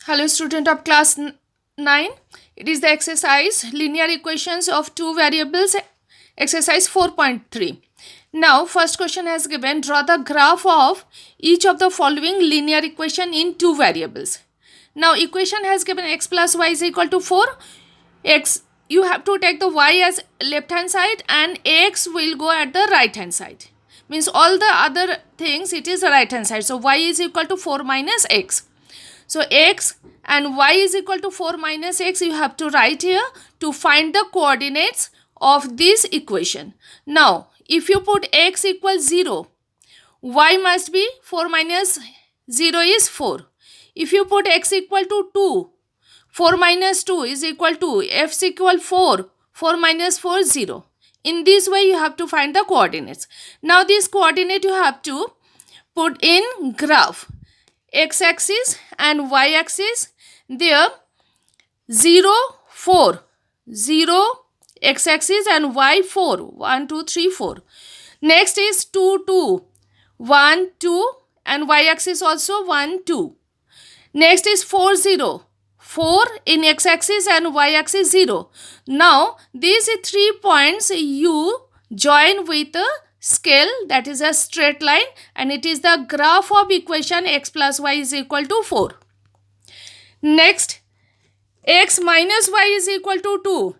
Hello student of class 9. It is the exercise linear equations of two variables, exercise 4.3. Now first question has given, draw the graph of each of the following linear equation in two variables. Now equation has given x plus y is equal to 4. X, you have to take the y as left hand side and x will go at the right hand side. Means all the other things it is the right hand side. So y is equal to 4 minus x. So x and y is equal to 4 minus x you have to write here to find the coordinates of this equation. Now if you put x equals 0, y must be 4 minus 0 is 4. If you put x equal to 2, 4 minus 2 is equal to f is equal 4, 4 minus 4 0. In this way you have to find the coordinates. Now this coordinate you have to put in graph. X-axis and y-axis, there 0 4 0 x-axis and y 4 1 2 3 4. Next is 2 2 1 2 and y-axis also 1 2. Next is 4 0 4 in x-axis and y-axis 0. Now these 3 points you join with a scale, that is a straight line, and it is the graph of equation x plus y is equal to 4. Next, x minus y is equal to 2.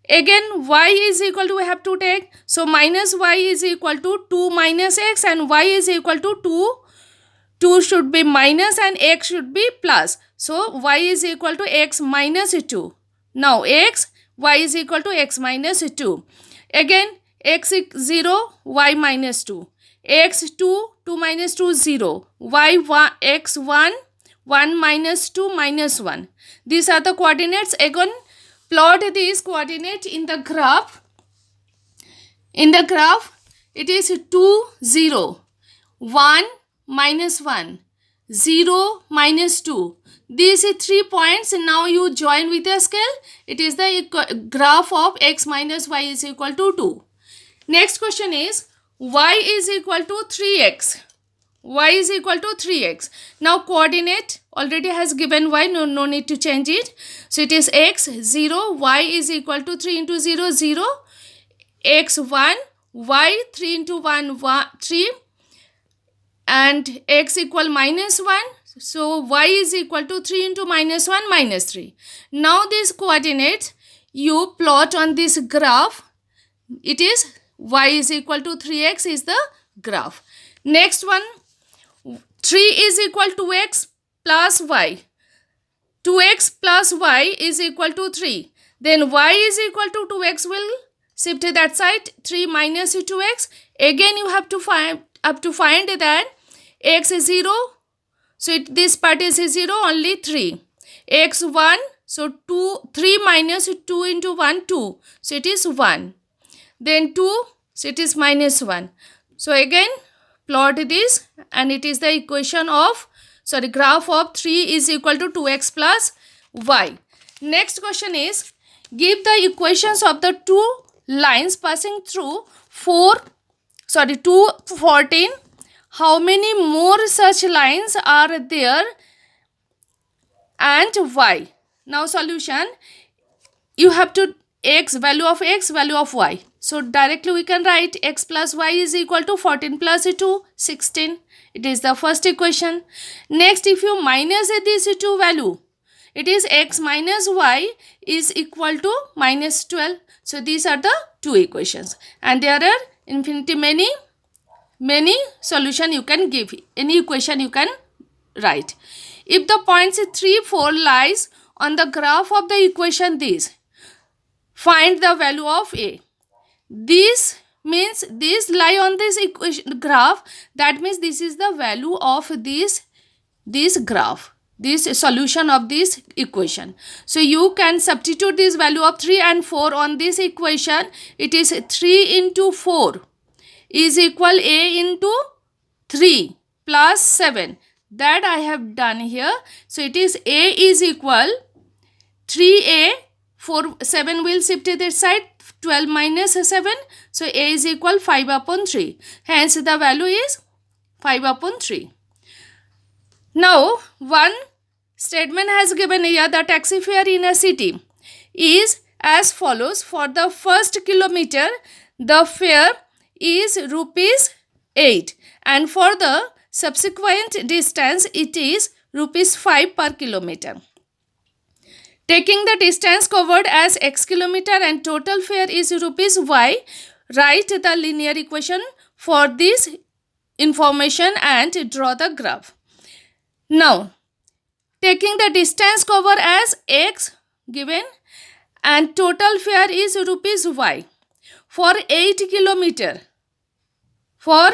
Again y is equal to, we have to take, so minus y is equal to 2 minus x and y is equal to 2. 2 should be minus and x should be plus. So y is equal to x minus 2. Now y is equal to x minus 2. Again x is 0, y minus 2. X 2, 2 minus 2 0. Y 1, x 1, 1 minus 2 minus 1. These are the coordinates. Again plot these coordinates in the graph. In the graph it is 2 0, 1 minus 1, 0 minus 2. These 3 points now you join with a scale. It is the graph of x minus y is equal to 2. Next question is y is equal to 3x. Y is equal to 3x. Now coordinate already has given y, no need to change it. So it is x 0, y is equal to 3 into 0 0, x 1, y 3 into 1 3 and x equal minus 1. So y is equal to 3 into minus 1 minus 3. Now this coordinate you plot on this graph. It is y is equal to 3x is the graph. Next one, 3 is equal to x plus y. 2x plus y is equal to 3. Then y is equal to 2x will shift to that side. 3 minus 2x. Again you have to find that x is 0. So this part is 0, only 3. X 1. So 3 minus 2 into 1 2. So it is 1. Then 2, so it is minus 1. So again plot this and it is the equation of, graph of 3 is equal to 2x plus y. Next question is, give the equations of the two lines passing through 214. How many more such lines are there and why? Now solution, you have to x, value of x, value of y. So directly we can write x plus y is equal to 14 plus 2, 16. It is the first equation. Next, if you minus this 2 value, it is x minus y is equal to minus 12. So these are the two equations. And there are infinity many solution you can give. Any equation you can write. If the points 3, 4 lies on the graph of the equation this, find the value of a. This means this lie on this equation graph. That means this is the value of this graph, this solution of this equation. So you can substitute this value of 3 and 4 on this equation. It is 3 into 4 is equal a into 3 plus 7. That I have done here. So it is a is equal 3a, 7 will shift to this side, 12 minus 7. So a is equal 5 upon 3. Hence the value is 5 upon 3. Now one statement has given here the taxi fare in a city is as follows. For the first kilometer, the fare is rupees 8, and for the subsequent distance, it is rupees 5 per kilometer. Taking the distance covered as x kilometer and total fare is rupees y, write the linear equation for this information and draw the graph. Now, taking the distance covered as x given and total fare is rupees y. For 8 kilometer, for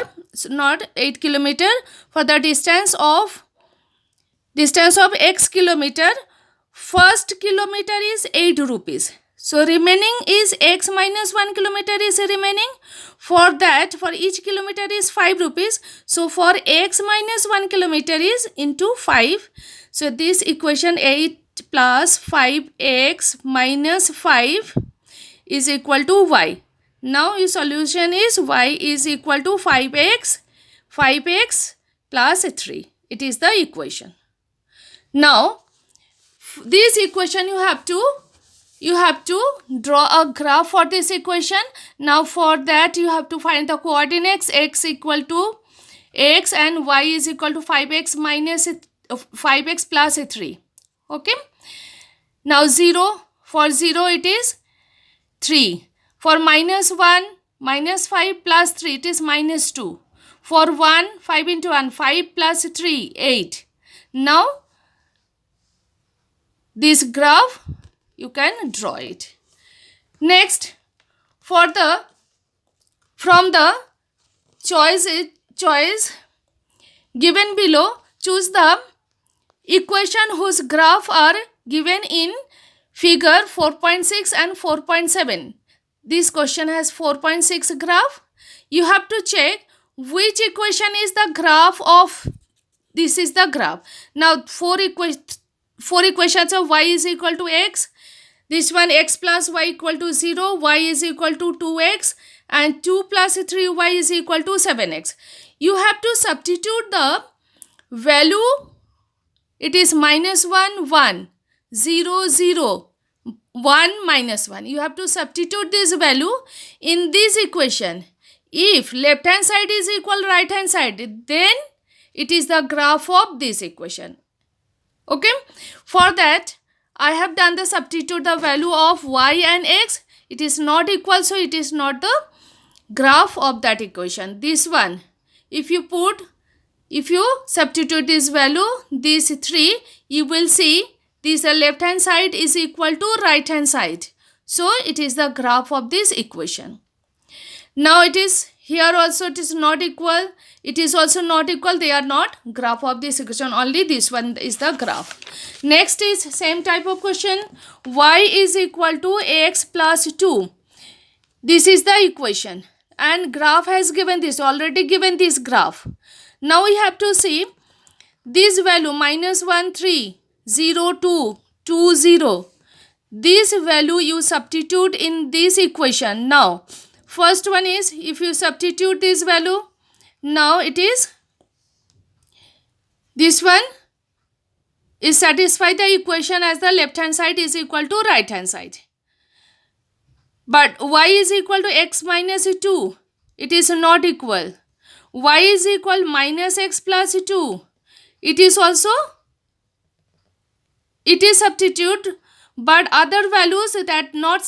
not 8 kilometer, for the distance of x kilometer, first kilometer is 8 rupees. So remaining is x minus 1 kilometer is remaining. For that, for each kilometer is 5 rupees. So for x minus 1 kilometer is into 5. So this equation 8 plus 5x minus 5 is equal to y. Now your solution is y is equal to 5x plus 3. It is the equation. Now this equation you have to draw a graph for this equation. Now for that you have to find the coordinates. X equal to x and y is equal to 5x minus 5x plus 3. Okay. Now 0, for 0 it is 3. For minus 1, minus 5 plus 3 it is minus 2. For 1, 5 into 1, 5 plus 3, 8. Now this graph you can draw it. Next, from the choice given below, choose the equation whose graph are given in figure 4.6 and 4.7. This question has 4.6 graph. You have to check which equation is the graph of. This is the graph. Now four equations of y is equal to x. This one, x plus y equal to 0, y is equal to 2x, and 2 plus 3y is equal to 7x. You have to substitute the value. It is minus 1, 1, 0, 0, 1, minus 1. You have to substitute this value in this equation. If left hand side is equal right hand side, then it is the graph of this equation. Okay. For that, I have done the substitute the value of y and x. It is not equal, so it is not the graph of that equation. This one, if you substitute this value, these 3, you will see this left hand side is equal to right hand side. So it is the graph of this equation. Now it is here also it is not equal. It is also not equal. They are not graph of this equation. Only this one is the graph. Next is same type of question. Y is equal to x plus 2. This is the equation. And graph has given this. Already given this graph. Now we have to see this value minus 1, 3, 0, 2, 2, 0. This value you substitute in this equation. Now first one is if you substitute this value. Now it is this one is satisfy the equation as the left hand side is equal to right hand side. But y is equal to x minus 2. It is not equal. Y is equal minus x plus 2. It is also, it is substitute, but other values that not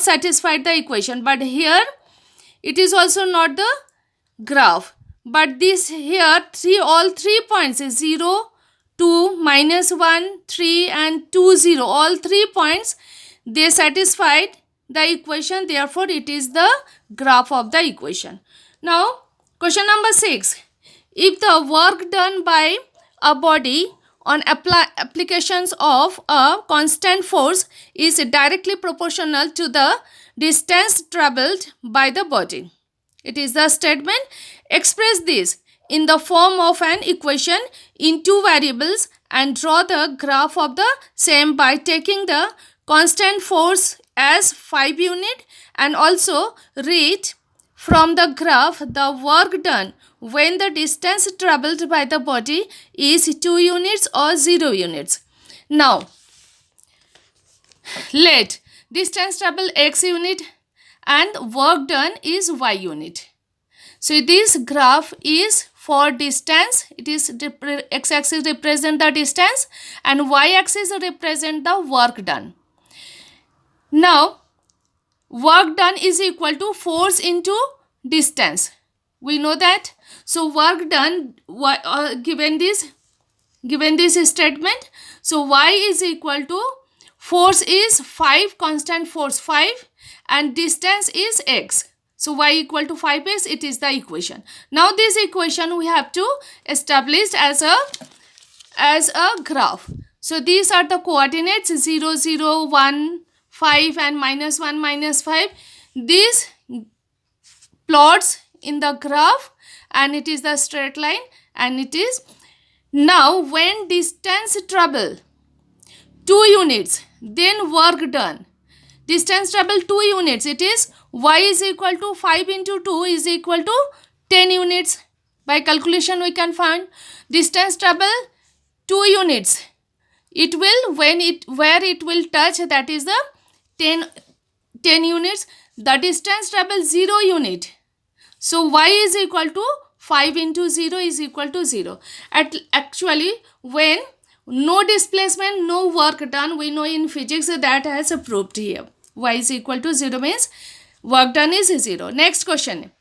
satisfied the equation. But here it is also not the graph. But this here all 3 points is 0, 2, minus 1, 3 and 2, 0. All 3 points they satisfied the equation. Therefore it is the graph of the equation. Now question number 6. If the work done by a body on applications of a constant force is directly proportional to the distance travelled by the body. It is the statement. Express this in the form of an equation in 2 variables and draw the graph of the same by taking the constant force as 5 unit and also rate from the graph the work done when the distance traveled by the body is 2 units or 0 units. Now, let distance travel x unit and work done is y unit. So this graph is for distance. It is x-axis represent the distance and y-axis represent the work done. Now, work done is equal to force into distance. We know that. So work done given this statement. So y is equal to force is 5, constant force 5, and distance is x. So y equal to 5x, it is the equation. Now this equation we have to establish as a graph. So these are the coordinates 0, 0, 1, 5 and -1, -5. These plots in the graph and it is the straight line, and it is now when distance travel 2 units, then work done. Distance travel 2 units, it is y is equal to 5 into 2 is equal to 10 units. By calculation we can find distance travel 2 units. It will where it will touch, that is the 10 units. The distance travel 0 unit. So y is equal to 5 into 0 is equal to 0. Actually, when no displacement, no work done, we know in physics that has proved here. Y is equal to 0 means work done is 0. Next question.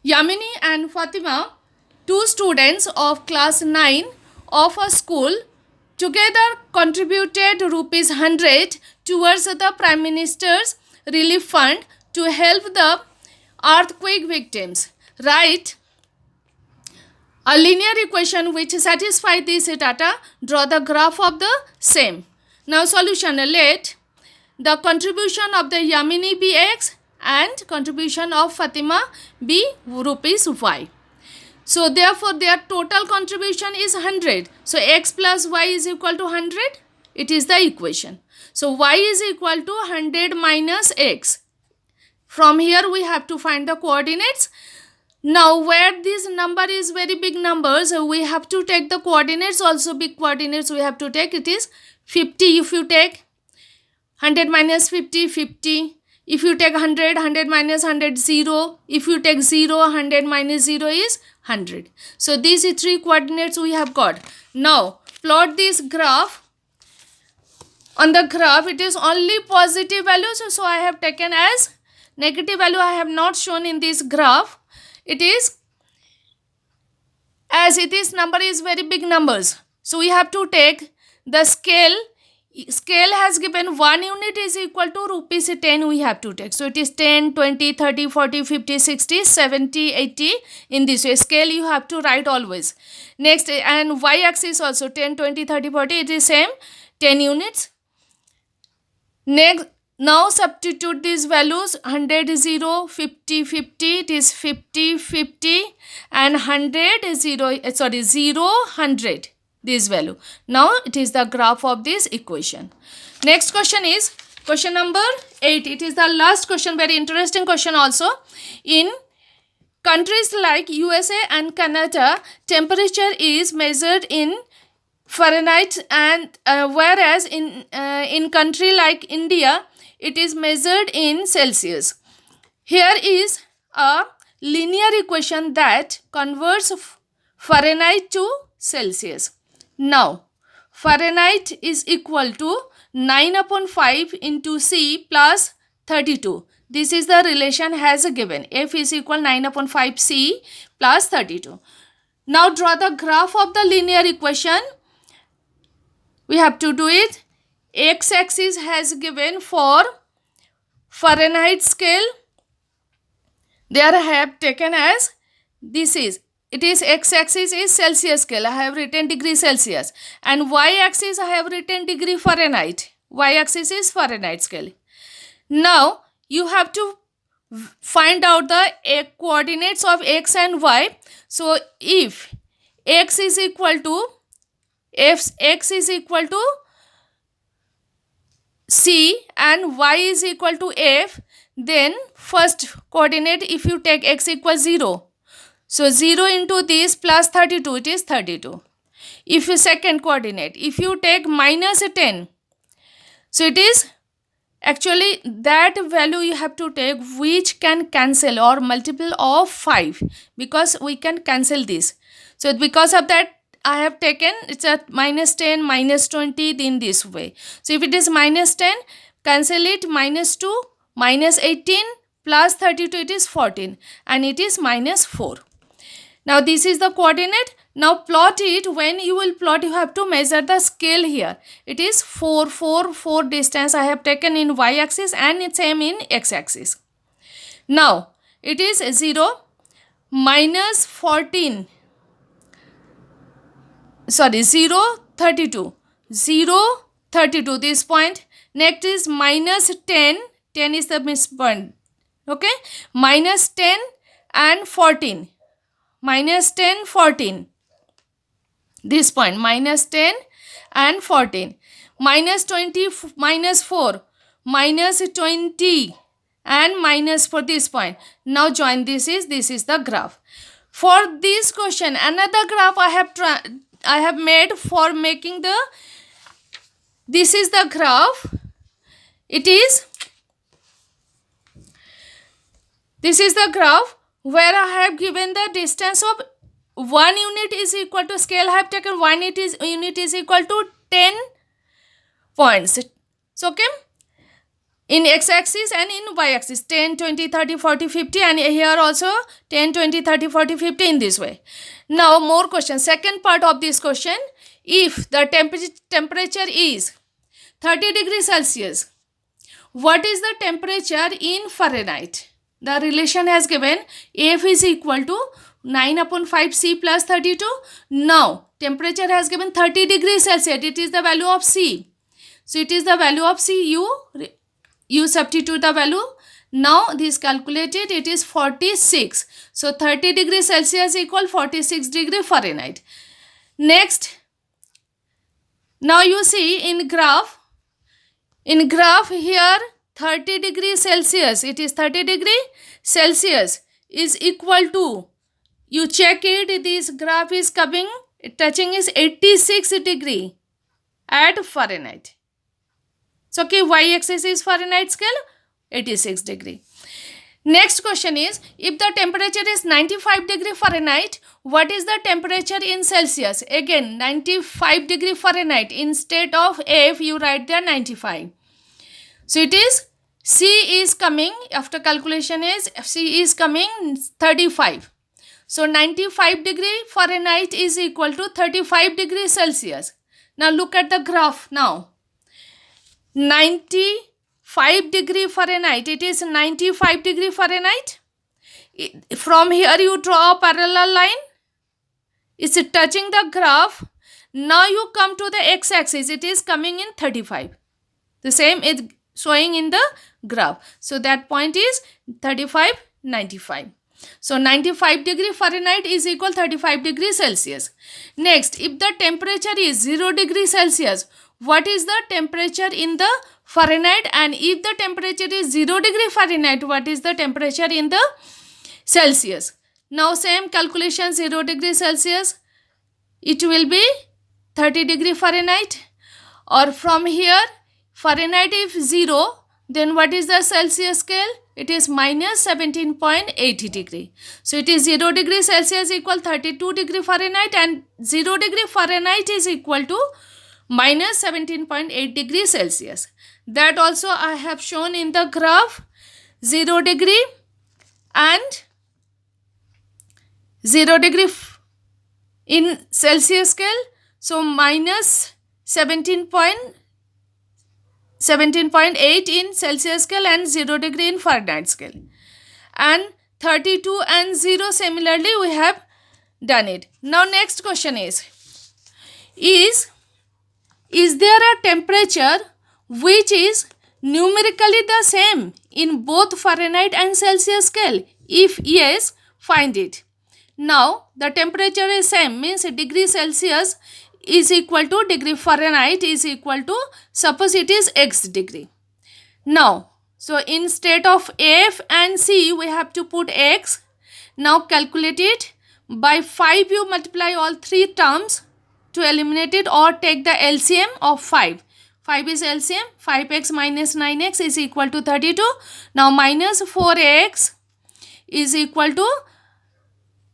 Yamini and Fatima, 2 students of class 9 of a school, together contributed rupees 100 towards the Prime Minister's Relief Fund to help the earthquake victims. Write a linear equation which satisfies this data. Draw the graph of the same. Now solution. Let the contribution of the Yamini be x and contribution of Fatima be rupees y. So therefore their total contribution is 100. So x plus y is equal to 100. It is the equation. So y is equal to 100 minus x. From here we have to find the coordinates. Now where this number is very big number, so we have to take the coordinates also big coordinates we have to take. It is 50. If you take 100 minus 50, 50. If you take 100, 100 minus 100, 0. If you take 0, 100 minus 0 is 100. So these 3 coordinates we have got. Now plot this graph. On the graph it is only positive values, so I have taken as negative value. I have not shown in this graph. It is as it is number is very big numbers, so we have to take the scale. Scale has given 1 unit is equal to rupees 10 we have to take. So it is 10, 20, 30, 40, 50, 60, 70, 80 in this way. Scale you have to write always. Next, and y axis also 10, 20, 30, 40, it is same 10 units. Next, now substitute these values. 100 0, 50 50, it is 50 50, and 100 0, 100 this value. Now it is the graph of this equation. Next question is question number 8. It is the last question, very interesting question also. In countries like USA and Canada, temperature is measured in Fahrenheit, and whereas in country like India it is measured in Celsius. Here is a linear equation that converts Fahrenheit to Celsius. Now Fahrenheit is equal to 9 upon 5 into C plus 32. This is the relation has given. F is equal 9 upon 5 C plus 32. Now draw the graph of the linear equation. We have to do it. X-axis has given for Fahrenheit scale. There I have taken as this is. It is x-axis is Celsius scale. I have written degree Celsius. And y-axis I have written degree Fahrenheit. Y-axis is Fahrenheit scale. Now you have to find out the coordinates of x and y. So if x is equal to C and y is equal to f, then first coordinate, if you take x equals 0, so 0 into this plus 32, it is 32. If you second coordinate, if you take minus 10, so it is actually that value you have to take which can cancel or multiple of 5, because we can cancel this. So because of that I have taken, it's a minus 10, minus 20 in this way. So if it is minus 10, cancel it, minus 2, minus 18 plus 32, it is 14, and it is minus 4. Now this is the coordinate. Now plot it. When you will plot, you have to measure the scale here. It is 4, 4, 4 distance I have taken in y axis and it's same in x axis. Now it is 0, minus 14, sorry 0, 32, 0, 32 this point. Next is minus 10, 10 is the miss point, okay, minus 10 and 14, minus 10, 14, this point, minus 10 and 14, minus 20, minus 4, minus 20 and minus for this point. Now join this is the graph. For this question, another graph I have made for making the, this is the graph. It is, this is the graph where I have given the distance of 1 unit is equal to, scale I have taken 1 unit is equal to 10 points. So okay, in x axis and in y axis, 10, 20, 30, 40, 50, and here also 10, 20, 30, 40, 50 in this way. Now more questions. Second part of this question, if the temperature is 30 degrees Celsius, what is the temperature in Fahrenheit? The relation has given F is equal to 9 upon 5 C plus 32. Now temperature has given 30 degrees Celsius. It is the value of C. So it is the value of C. You substitute the value. Now this calculated, it is 46. So 30 degrees Celsius equal 46 degree Fahrenheit. Next, now you see in graph here 30 degrees Celsius, it is 30 degree Celsius is equal to, you check it, this graph is coming, touching is 86 degree at Fahrenheit. So okay, y axis is Fahrenheit scale, 86 degree. Next question is, if the temperature is 95 degree Fahrenheit, what is the temperature in Celsius? Again 95 degree Fahrenheit, instead of F you write there 95. So it is, C is coming, after calculation is, C is coming 35. So 95 degree Fahrenheit is equal to 35 degrees Celsius. Now look at the graph now. 95 degree Fahrenheit, it is 95 degree Fahrenheit. From here you draw a parallel line. It's touching the graph. Now you come to the x-axis. It is coming in 35. The same is showing in the graph. So that point is 35, 95. So 95 degree Fahrenheit is equal 35 degrees Celsius. Next, if the temperature is 0 degree Celsius, what is the temperature in the Fahrenheit? And if the temperature is 0 degree Fahrenheit, what is the temperature in the Celsius? Now same calculation, 0 degree Celsius, it will be 30 degree Fahrenheit. Or from here, Fahrenheit if 0, then what is the Celsius scale? It is minus 17.80 degree. So it is 0 degree Celsius equal 32 degree Fahrenheit, and 0 degree Fahrenheit is equal to minus 17.8 degree Celsius. That also I have shown in the graph, 0 degree and 0 degree in Celsius scale. So minus 17.8 in Celsius scale and 0 degree in Fahrenheit scale. And 32 and 0 similarly we have done it. Now next question is there a temperature which is numerically the same in both Fahrenheit and Celsius scale? If yes, find it. Now the temperature is same, means degree Celsius is equal to degree Fahrenheit is equal to, suppose it is x degree. Now So instead of F and C, we have to put X. Now calculate it. By 5 you multiply all three terms to eliminate it, or take the LCM of 5. 5 is LCM. 5x minus 9x is equal to 32. Now minus 4x is equal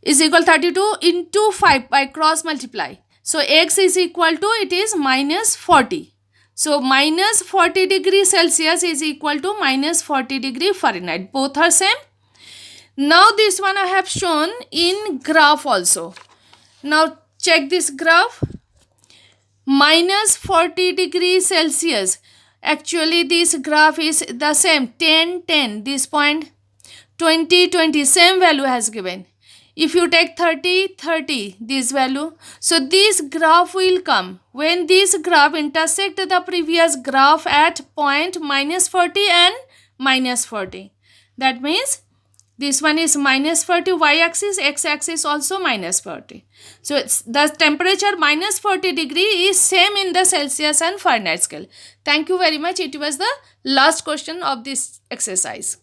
32 into 5 by cross multiply. So x is equal to, it is minus 40. So minus 40 degree Celsius is equal to minus 40 degree Fahrenheit. Both are same. Now this one I have shown in graph also. Now check this graph. Minus 40 degree Celsius. Actually this graph is the same. 10, 10. This point 20, 20. Same value has given. If you take 30, 30, this value. So this graph will come when this graph intersect the previous graph at point minus 40 and minus 40. That means this one is minus 40 y-axis, x-axis also minus 40. So it's the temperature minus 40 degree is same in the Celsius and Fahrenheit scale. Thank you very much. It was the last question of this exercise.